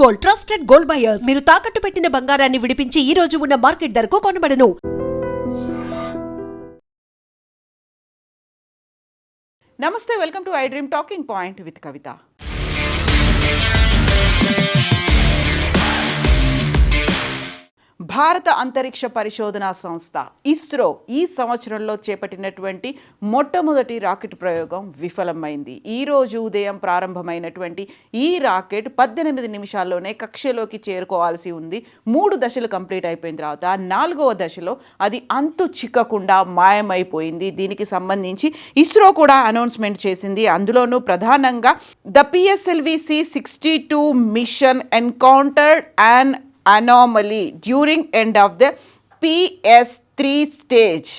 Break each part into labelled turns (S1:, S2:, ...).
S1: Gold, trusted gold buyers. మీరు తాకట్టు పెట్టిన బంగారాన్ని విడిపించి ఈ రోజు ఉన్న మార్కెట్ ధరకు కొనబడను.
S2: నమస్తే, welcome to I dream talking point with Kavitha. భారత అంతరిక్ష పరిశోధనా సంస్థ ఇస్రో ఈ సంవత్సరంలో చేపట్టినటువంటి మొట్టమొదటి రాకెట్ ప్రయోగం విఫలమైంది. ఈరోజు ఉదయం ప్రారంభమైనటువంటి ఈ రాకెట్ 18 నిమిషాల్లోనే కక్షలోకి చేరుకోవాల్సి ఉంది. 3 దశలు కంప్లీట్ అయిపోయిన తర్వాత 4వ దశలో అది అంతు చిక్కకుండా మాయమైపోయింది. దీనికి సంబంధించి ఇస్రో కూడా అనౌన్స్మెంట్ చేసింది. అందులోనూ ప్రధానంగా the PSLV-C62 mission encountered and anomaly during end of the PS3 stage.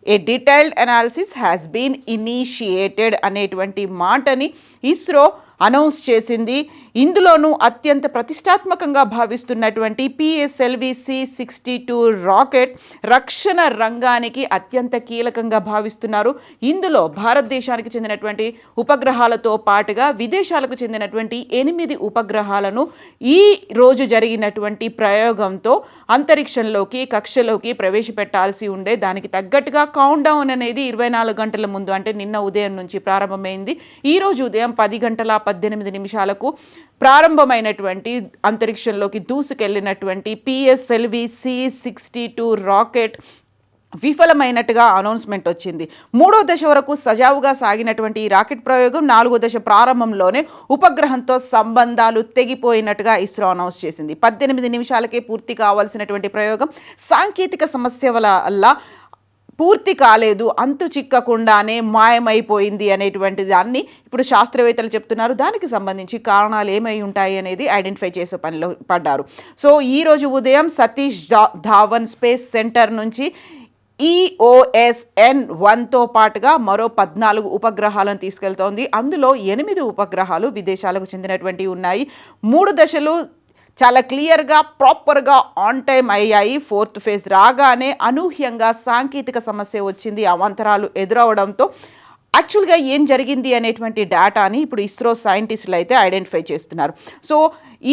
S2: A detailed analysis has been initiated అనేటువంటి మాటని ఇస్రో అనౌన్స్ చేసింది. ఇందులోనూ అత్యంత ప్రతిష్టాత్మకంగా భావిస్తున్నటువంటి PSLV-C62 రాకెట్ రక్షణ రంగానికి అత్యంత కీలకంగా భావిస్తున్నారు. ఇందులో భారతదేశానికి చెందినటువంటి ఉపగ్రహాలతో పాటుగా విదేశాలకు చెందినటువంటి 8 ఉపగ్రహాలను ఈ రోజు జరిగినటువంటి ప్రయోగంతో అంతరిక్షంలోకి కక్షలోకి ప్రవేశపెట్టాల్సి ఉండే. దానికి తగ్గట్టుగా కౌంట్ డౌన్ అనేది 24 గంటల ముందు, అంటే నిన్న ఉదయం నుంచి ప్రారంభమైంది. ఈరోజు ఉదయం 10:18 నిమిషాలకు ప్రారంభమైనటువంటి అంతరిక్షంలోకి దూసుకెళ్లినటువంటి PSLV-C62 రాకెట్ విఫలమైనట్టుగా అనౌన్స్మెంట్ వచ్చింది. 3వ దశ వరకు సజావుగా సాగినటువంటి ఈ రాకెట్ ప్రయోగం 4వ దశ ప్రారంభంలోనే ఉపగ్రహంతో సంబంధాలు తెగిపోయినట్టుగా ఇస్రో అనౌన్స్ చేసింది. 18 నిమిషాలకే పూర్తి కావాల్సినటువంటి ప్రయోగం సాంకేతిక సమస్య వల్ల పూర్తి కాలేదు, అంతు చిక్కకుండానే మాయమైపోయింది అనేటువంటి దాన్ని ఇప్పుడు శాస్త్రవేత్తలు చెప్తున్నారు. దానికి సంబంధించి కారణాలు ఏమై ఉంటాయి అనేది ఐడెంటిఫై చేసే పనిలో పడ్డారు. సో ఈరోజు ఉదయం సతీష్ ధావన్ స్పేస్ సెంటర్ నుంచి EOSN-1తో పాటుగా మరో 14 ఉపగ్రహాలను తీసుకెళ్తోంది. అందులో 8 ఉపగ్రహాలు విదేశాలకు చెందినటువంటి ఉన్నాయి. 3 దశలు చాలా క్లియర్గా ప్రాపర్గా ఆన్ టైం అయ్యాయి. 4th ఫేజ్ రాగానే అనూహ్యంగా సాంకేతిక సమస్య వచ్చింది. అవాంతరాలు ఎదురవడంతో యాక్చువల్గా ఏం జరిగింది అనేటువంటి డేటాని ఇప్పుడు ఇస్రో సైంటిస్టులు అయితే ఐడెంటిఫై చేస్తున్నారు. సో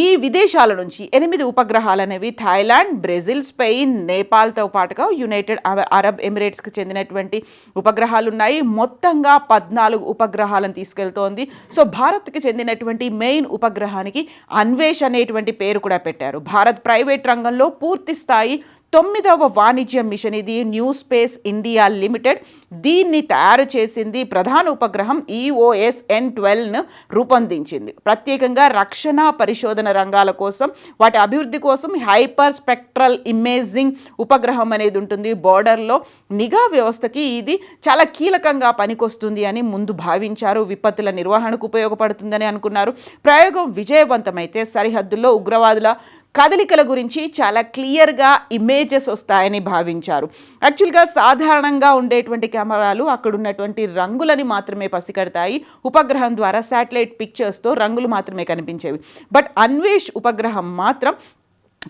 S2: ఈ విదేశాల నుంచి 8 ఉపగ్రహాలు అనేవి థాయిలాండ్, బ్రెజిల్, స్పెయిన్, నేపాల్తో పాటుగా యునైటెడ్ అరబ్ ఎమిరేట్స్కి చెందినటువంటి ఉపగ్రహాలు ఉన్నాయి. మొత్తంగా 14 ఉపగ్రహాలను తీసుకెళ్తోంది. సో భారత్కి చెందినటువంటి మెయిన్ ఉపగ్రహానికి అన్వేష్ అనేటువంటి పేరు కూడా పెట్టారు. భారత్ ప్రైవేట్ రంగంలో పూర్తి స్థాయి 9వ వాణిజ్య మిషన్ ఇది. న్యూ స్పేస్ ఇండియా లిమిటెడ్ దీన్ని తయారు చేసింది. ప్రధాన ఉపగ్రహం EOSN-12ను రూపొందించింది. ప్రత్యేకంగా రక్షణ పరిశోధన రంగాల కోసం, వాటి అభివృద్ధి కోసం హైపర్ స్పెక్ట్రల్ ఇమేజింగ్ ఉపగ్రహం అనేది ఉంటుంది. బోర్డర్లో నిఘా వ్యవస్థకి ఇది చాలా కీలకంగా పనికొస్తుంది అని ముందు భావించారు. విపత్తుల నిర్వహణకు ఉపయోగపడుతుందని అనుకున్నారు. ప్రయోగం విజయవంతమైతే సరిహద్దుల్లో ఉగ్రవాదుల కదలికల గురించి చాలా క్లియర్గా ఇమేజెస్ వస్తాయని భావించారు. యాక్చువల్గా సాధారణంగా ఉండేటువంటి కెమెరాలు అక్కడ ఉన్నటువంటి రంగులని మాత్రమే పసిగడతాయి. ఉపగ్రహం ద్వారా శాటిలైట్ పిక్చర్స్తో రంగులు మాత్రమే కనిపించేవి. బట్ అన్వేష్ ఉపగ్రహం మాత్రం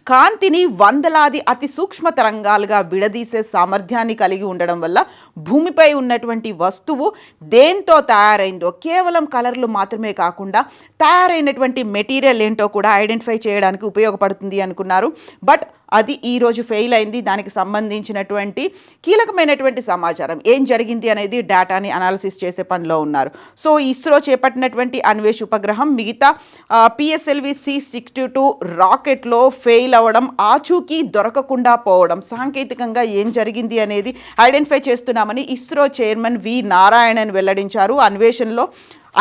S2: కాంతిని వందలాది అతి సూక్ష్మ తరంగాలుగా విడదీసే సామర్థ్యాన్ని కలిగి ఉండడం వల్ల భూమిపై ఉన్నటువంటి వస్తువు దేంతో తయారైందో, కేవలం కలర్లు మాత్రమే కాకుండా తయారైనటువంటి మెటీరియల్ ఏంటో కూడా ఐడెంటిఫై చేయడానికి ఉపయోగపడుతుంది అనుకున్నారు. బట్ అది ఈరోజు ఫెయిల్ అయింది. దానికి సంబంధించినటువంటి కీలకమైనటువంటి సమాచారం ఏం జరిగింది అనేది డేటాని అనాలిసిస్ చేసే పనిలో ఉన్నారు. సో ఇస్రో చేపట్టినటువంటి అన్వేష్ ఉపగ్రహం మిగతా PSLV-C62 రాకెట్లో ఫెయిల్ అవ్వడం, ఆచూకీ దొరకకుండా పోవడం, సాంకేతికంగా ఏం జరిగింది అనేది ఐడెంటిఫై చేస్తున్నామని ఇస్రో చైర్మన్ వి నారాయణన్ వెల్లడించారు.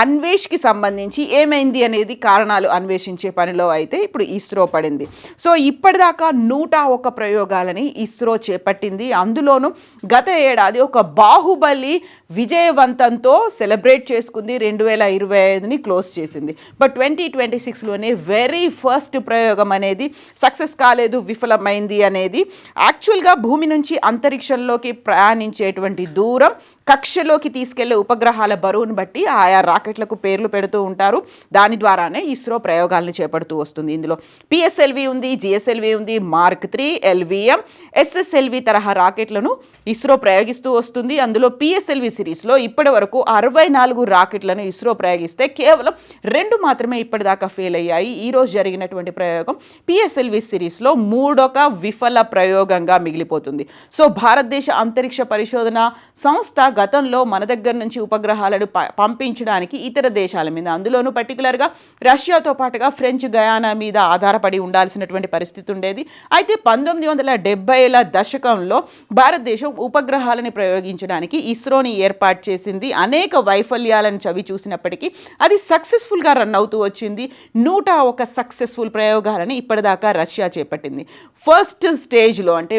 S2: అన్వేష్కి సంబంధించి ఏమైంది అనేది కారణాలు అన్వేషించే పనిలో అయితే ఇప్పుడు ఇస్రో పడింది. సో ఇప్పటిదాకా 101 ప్రయోగాలని ఇస్రో చేపట్టింది. అందులోనూ గత ఏడాది ఒక బాహుబలి విజయవంతంతో సెలబ్రేట్ చేసుకుంది. 2025ని క్లోజ్ చేసింది. బట్ 2026లోనే వెరీ ఫస్ట్ ప్రయోగం అనేది సక్సెస్ కాలేదు, విఫలమైంది అనేది. యాక్చువల్గా భూమి నుంచి అంతరిక్షంలోకి ప్రయాణించేటువంటి దూరం కక్షలోకి తీసుకెళ్లే ఉపగ్రహాల బరువును బట్టి ఆయా రాకెట్లకు పేర్లు పెడుతూ ఉంటారు. దాని ద్వారానే ఇస్రో ప్రయోగాలను చేపడుతూ వస్తుంది. ఇందులో పిఎస్ఎల్వి ఉంది, జిఎస్ఎల్వి ఉంది, మార్క్ 3, ఎల్విఎం, ఎస్ఎస్ఎల్వి తరహా రాకెట్లను ఇస్రో ప్రయోగిస్తూ వస్తుంది. అందులో పిఎస్ఎల్వి సిరీస్లో ఇప్పటి వరకు 64 రాకెట్లను ఇస్రో ప్రయోగిస్తే కేవలం 2 మాత్రమే ఇప్పటిదాకా ఫెయిల్ అయ్యాయి. ఈరోజు జరిగినటువంటి ప్రయోగం పిఎస్ఎల్వి సిరీస్లో 3వ విఫల ప్రయోగంగా మిగిలిపోతుంది. సో భారతదేశ అంతరిక్ష పరిశోధన సంస్థ గతంలో మన దగ్గర నుంచి ఉపగ్రహాలను పంపించడానికి ఇతర దేశాల మీద, అందులోనూ పర్టికులర్గా రష్యాతో పాటుగా ఫ్రెంచ్ గయానా మీద ఆధారపడి ఉండాల్సినటువంటి పరిస్థితి ఉండేది. అయితే 1970ల దశకంలో భారతదేశం ఉపగ్రహాలను ప్రయోగించడానికి ఇస్రోని ఏర్పాటు చేసింది. అనేక వైఫల్యాలను చవి చూసినప్పటికీ అది సక్సెస్ఫుల్గా రన్ అవుతూ వచ్చింది. 101 సక్సెస్ఫుల్ ప్రయోగాలను ఇప్పటిదాకా రష్యా చేపట్టింది. ఫస్ట్ స్టేజ్లో అంటే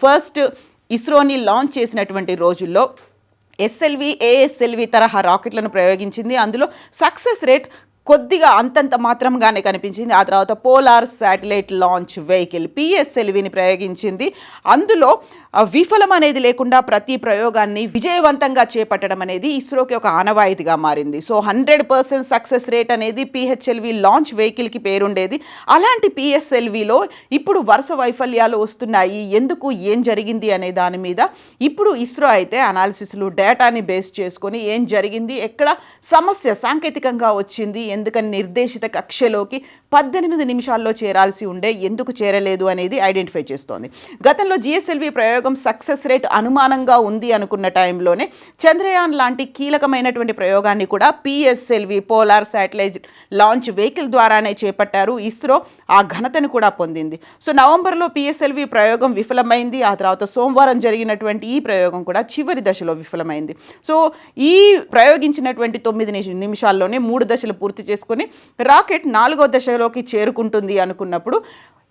S2: ఫస్ట్ ఇస్రోని లాంచ్ చేసినటువంటి రోజుల్లో ఎస్ఎల్వి, ఏఎస్ఎల్వి తరహా రాకెట్లను ప్రయోగించింది. అందులో సక్సెస్ రేట్ కొద్దిగా అంతంత మాత్రంగానే కనిపించింది. ఆ తర్వాత పోలార్ శాటిలైట్ లాంచ్ వెహికల్ పిఎస్ఎల్విని ప్రయోగించింది. అందులో విఫలం అనేది లేకుండా ప్రతి ప్రయోగాన్ని విజయవంతంగా చేపట్టడం అనేది ఇస్రోకి ఒక ఆనవాయితీగా మారింది. సో 100% సక్సెస్ రేట్ అనేది పిహెచ్ఎల్వి లాంచ్ వెహికల్కి పేరుండేది. అలాంటి పిఎస్ఎల్విలో ఇప్పుడు వరుస వైఫల్యాలు వస్తున్నాయి. ఎందుకు, ఏం జరిగింది అనే దాని మీద ఇప్పుడు ఇస్రో అయితే అనాలిసిస్లు, డేటాని బేస్ చేసుకొని ఏం జరిగింది, ఎక్కడ సమస్య సాంకేతికంగా వచ్చింది, ఎందుకని నిర్దేశిత కక్షలోకి 18 నిమిషాల్లో చేరాల్సి ఉండే ఎందుకు చేరలేదు అనేది ఐడెంటిఫై చేస్తోంది. గతంలో జిఎస్ఎల్వి ప్రయోగం సక్సెస్ రేట్ అనుమానంగా ఉంది అనుకున్న టైంలోనే చంద్రయాన్ లాంటి కీలకమైనటువంటి ప్రయోగాన్ని కూడా PSLV polar satellite launch vehicle ద్వారానే చేపట్టారు. ఇస్రో ఆ ఘనతను కూడా పొందింది. సో నవంబర్లో పిఎస్ఎల్వి ప్రయోగం విఫలమైంది. ఆ తర్వాత సోమవారం జరిగినటువంటి ఈ ప్రయోగం కూడా చివరి దశలో విఫలమైంది. సో ఈ ప్రయోగించినటువంటి 9 నిమిషాల్లోనే 3 దశలు పూర్తి చేసుకొని రాకెట్ 4వ దశలోకి చేరుకుంటుంది అనుకున్నప్పుడు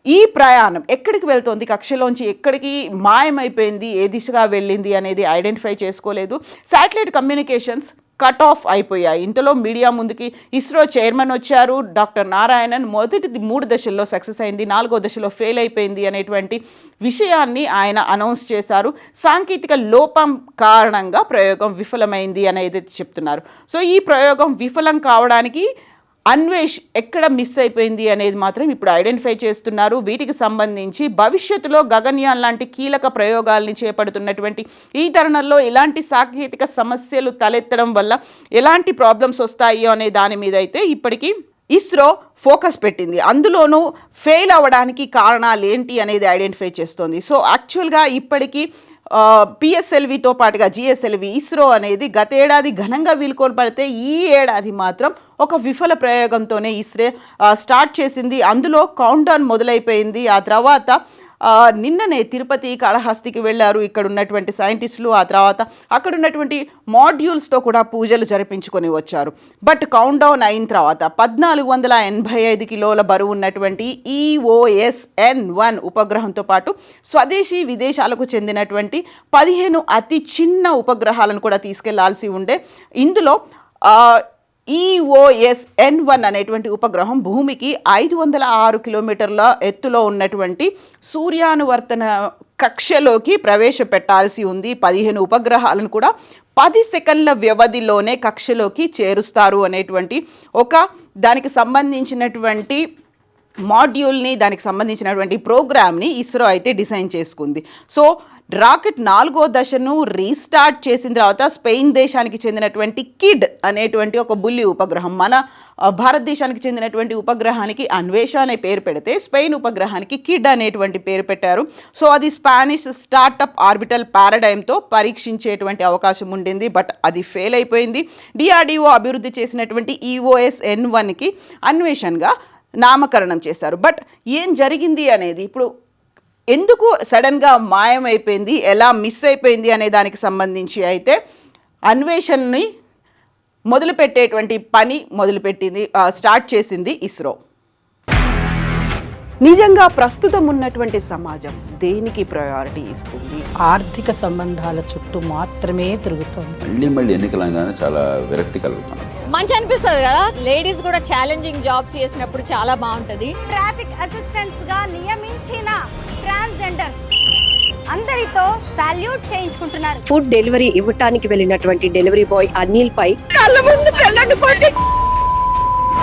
S2: ఈ ప్రయాణం ఎక్కడికి వెళ్తోంది, కక్షలోంచి ఎక్కడికి మాయమైపోయింది, ఏ దిశగా వెళ్ళింది అనేది ఐడెంటిఫై చేసుకోలేదు. శాటిలైట్ కమ్యూనికేషన్స్ కట్ ఆఫ్ అయిపోయాయి. ఇంతలో మీడియా ముందుకి ఇస్రో చైర్మన్ వచ్చారు, డాక్టర్ నారాయణన్. మొదటి 3 దశల్లో సక్సెస్ అయింది, 4వ దశలో ఫెయిల్ అయిపోయింది అనేటువంటి విషయాన్ని ఆయన అనౌన్స్ చేశారు. సాంకేతిక లోపం కారణంగా ప్రయోగం విఫలమైంది అనేది చెప్తున్నారు. సో ఈ ప్రయోగం విఫలం కావడానికి అన్వేష్ ఎక్కడ మిస్ అయిపోయింది అనేది మాత్రం ఇప్పుడు ఐడెంటిఫై చేస్తున్నారు. వీటికి సంబంధించి భవిష్యత్తులో గగన్యాన్ లాంటి కీలక ప్రయోగాల్ని చేపడుతున్నటువంటి ఈ తరుణంలో ఎలాంటి సాంకేతిక సమస్యలు తలెత్తడం వల్ల ఎలాంటి ప్రాబ్లమ్స్ వస్తాయో అనే దాని మీద అయితే ఇప్పటికీ ఇస్రో ఫోకస్ పెట్టింది. అందులోనూ ఫెయిల్ అవ్వడానికి కారణాలు ఏంటి అనేది ఐడెంటిఫై చేస్తోంది. సో యాక్చువల్గా ఇప్పటికీ పిఎస్ఎల్వితో పాటుగా జిఎస్ఎల్వి, ఇస్రో అనేది గతేడాది ఘనంగా వీలుకోల్పడితే ఈ ఏడాది మాత్రం ఒక విఫల ప్రయోగంతోనే ఇస్రో స్టార్ట్ చేసింది. అందులో కౌంట్ డౌన్ మొదలైపోయింది. ఆ తర్వాత నిన్ననే తిరుపతి, కాళహస్తికి వెళ్ళారు ఇక్కడ ఉన్నటువంటి సైంటిస్టులు. ఆ తర్వాత అక్కడ ఉన్నటువంటి మాడ్యూల్స్తో కూడా పూజలు జరిపించుకొని వచ్చారు. బట్ కౌంట్ డౌన్ అయిన తర్వాత 1485 కిలోల బరువు ఉన్నటువంటి EOS-N1 ఉపగ్రహంతో పాటు స్వదేశీ, విదేశాలకు చెందినటువంటి 15 అతి చిన్న ఉపగ్రహాలను కూడా తీసుకెళ్లాల్సి ఉండే. ఇందులో EOS-N1 అనేటువంటి ఉపగ్రహం భూమికి 506 కిలోమీటర్ల ఎత్తులో ఉన్నటువంటి సూర్యానువర్తన కక్షలోకి ప్రవేశపెట్టాల్సి ఉంది. 15 ఉపగ్రహాలను కూడా 10 సెకండ్ల వ్యవధిలోనే కక్షలోకి చేరుస్తారు అనేటువంటి దానికి సంబంధించినటువంటి మాడ్యూల్ని, దానికి సంబంధించినటువంటి ప్రోగ్రామ్ని ఇస్రో అయితే డిజైన్ చేసుకుంది. సో రాకెట్ 4వ దశను రీస్టార్ట్ చేసిన తర్వాత స్పెయిన్ దేశానికి చెందినటువంటి కిడ్ అనేటువంటి ఒక బుల్లి ఉపగ్రహం, మన భారతదేశానికి చెందినటువంటి ఉపగ్రహానికి అన్వేష అనే పేరు పెడితే స్పెయిన్ ఉపగ్రహానికి కిడ్ అనేటువంటి పేరు పెట్టారు. సో అది స్పానిష్ స్టార్టప్ ఆర్బిటల్ పారాడైమ్తో పరీక్షించేటువంటి అవకాశం ఉండింది. బట్ అది ఫెయిల్ అయిపోయింది. DRDO అభివృద్ధి చేసినటువంటి EOS-N1కి అన్వేషణగా నామకరణం చేశారు. బట్ ఏం జరిగింది అనేది, ఇప్పుడు ఎందుకు సడన్గా మాయమైపోయింది, ఎలా మిస్ అయిపోయింది అనే దానికి సంబంధించి అయితే అన్వేషణని మొదలుపెట్టేటువంటి పని స్టార్ట్ చేసింది ఇస్రో. నిజంగా ప్రస్తుతం ఉన్నటువంటి సమాజం దేనికి ప్రయారిటీ ఇస్తుంది?
S3: ఆర్థిక సంబంధాల చుట్టూ మాత్రమే తిరుగుతుంది.
S4: మళ్ళీ ఎన్నికలంగానే చాలా విరక్తి కలుగుతున్నాం.
S5: మంచి అనిపిస్తుంది కదా, లేడీస్ కూడా ఛాలెంజింగ్ జాబ్స్ చేసినప్పుడు చాలా బాగుంటది.
S6: ట్రాఫిక్ అసిస్టెంట్స్ గా నియమించిన ట్రాన్స్జెండర్స్ అందరితో సాల్యూట్ చేయించుకుంటున్నారు.
S7: ఫుడ్ డెలివరీ ఇవ్వటానికి వెళ్ళినటువంటి డెలివరీ బాయ్ అనిల్ పై
S6: కళ్ళ ముందు పెళ్ళండి